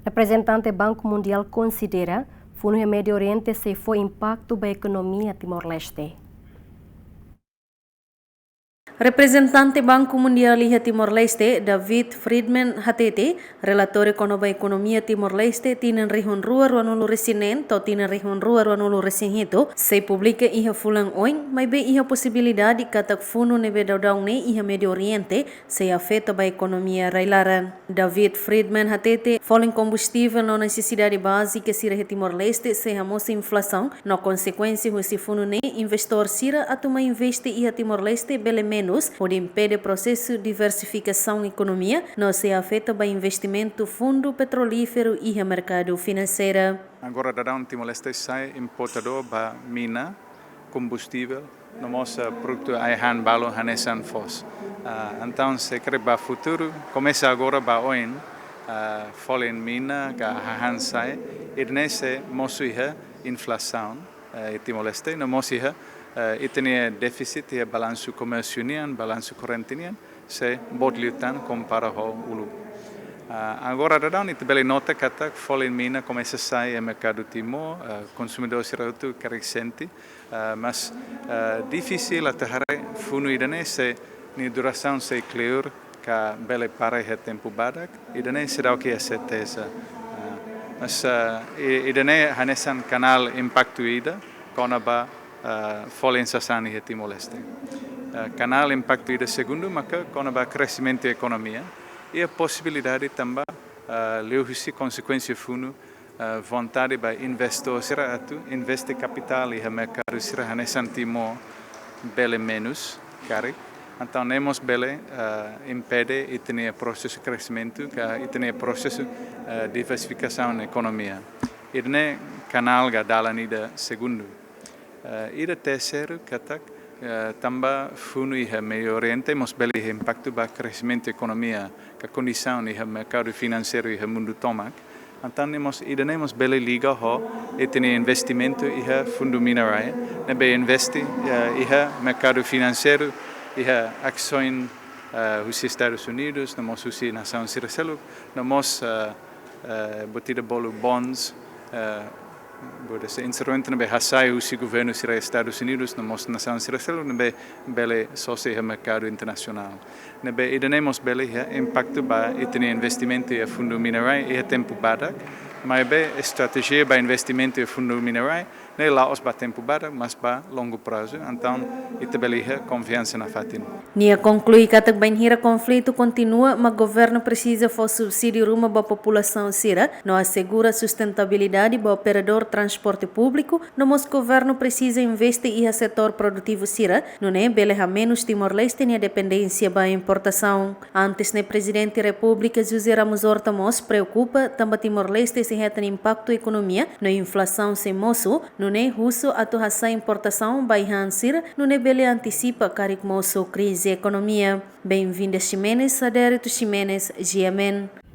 Reprezentante Banku Mundiál konsidera funu Médiu Oriente se foi impaktu ba ekonomia Timor-Leste. Reprezentante Banku Mundial iha Timor-Leste, David Friedman hatete, relator ekonomi ekonomia Timor-Leste, tinan rihun rua ruanulu resinen, to tinan rihun rua ruanulu resinhito, se publica iha fulang oin, mas be iha possibilidade katak funu nebe daudau ne iha Médiu Oriente, se afeta ba ekonomia railaran. David Friedman hatete, falem combustível na necessidade básica sira Timor-Leste, se hamosa inflação, na consequência husi funu ne, investor sira atuma investe iha Timor-Leste bele menos, pode impedir processo de diversificação da economia, não se afeta o investimento fundo petrolífero e o mercado financeiro. Agora, o Timor-Leste sai importador para mina, combustível, no nosso produto aihan balo hanesan fos. Então, se quer para o futuro, começa agora para hoje, folen mina, que han sai, e nesse mosuiha inflação, Timor-Leste, no mosuiha e tem déficit e balanço comercial, balanço corrente, se bodliutan compara ao ulu. Agora, it bele nota kata folen mina começa a sair no mercado Timor, consumidor será muito crescente, mas difícil até funu idane se ni duração se clear que bele para o tempo badak, idane será o que é certeza. Mas idane hanesan canal impaktu ida, konaba folen sasani e Timor-Leste. Canal impaktu ida segundo, maka konaba crescimento da economia e a possibilidade também leuhisi consequência funu vontade para investor será atu investe capital e mercado será hanesan Timor bele menos caro. Então nemos bele impede e tem processo de crescimento, e tem processo de diversificação da economia. E ne canal ga dalanida segundo. E o terceiro, também funu e Médiu Oriente, mas bele impacto para o crescimento da economia, a condição e o mercado financeiro e o mundo tomac. Então, nós bele liga e tem investimento e o fundo minerário, nebe investe e o mercado financeiro e a ações dos Estados Unidos, nós usi nação Siracelo, nós botida bolo bonds. Esse instrumento não é hasai o governo dos Estados Unidos, não mostra nação Siracelo, não é bele sócio mercado internacional. Não é idemos bele impacto para e ter investimento e fundo minerário e tempo badak, mas é estratégia para investimento e fundo minerário não é lá os para tempo badak, mas para longo prazo. Então, isso bele confiança na fatin. Nia conclui que também o conflito continua, mas o governo precisa for subsídio rumo para a população sira, não assegura sustentabilidade para o operador transporte público, no o governo precisa investir no setor produtivo sira, não é beleha menos Timor-Leste nem dependência para importação. Antes, o presidente da República José Ramos Horta Mos preocupa também Timor-Leste se reta impacto economia, na inflação sem moço, não é russo atuação importação baihan sira, não é bele antecipa carik moço crise economia. Bem-vinda Ximenes, Adérito Ximenes, GMN.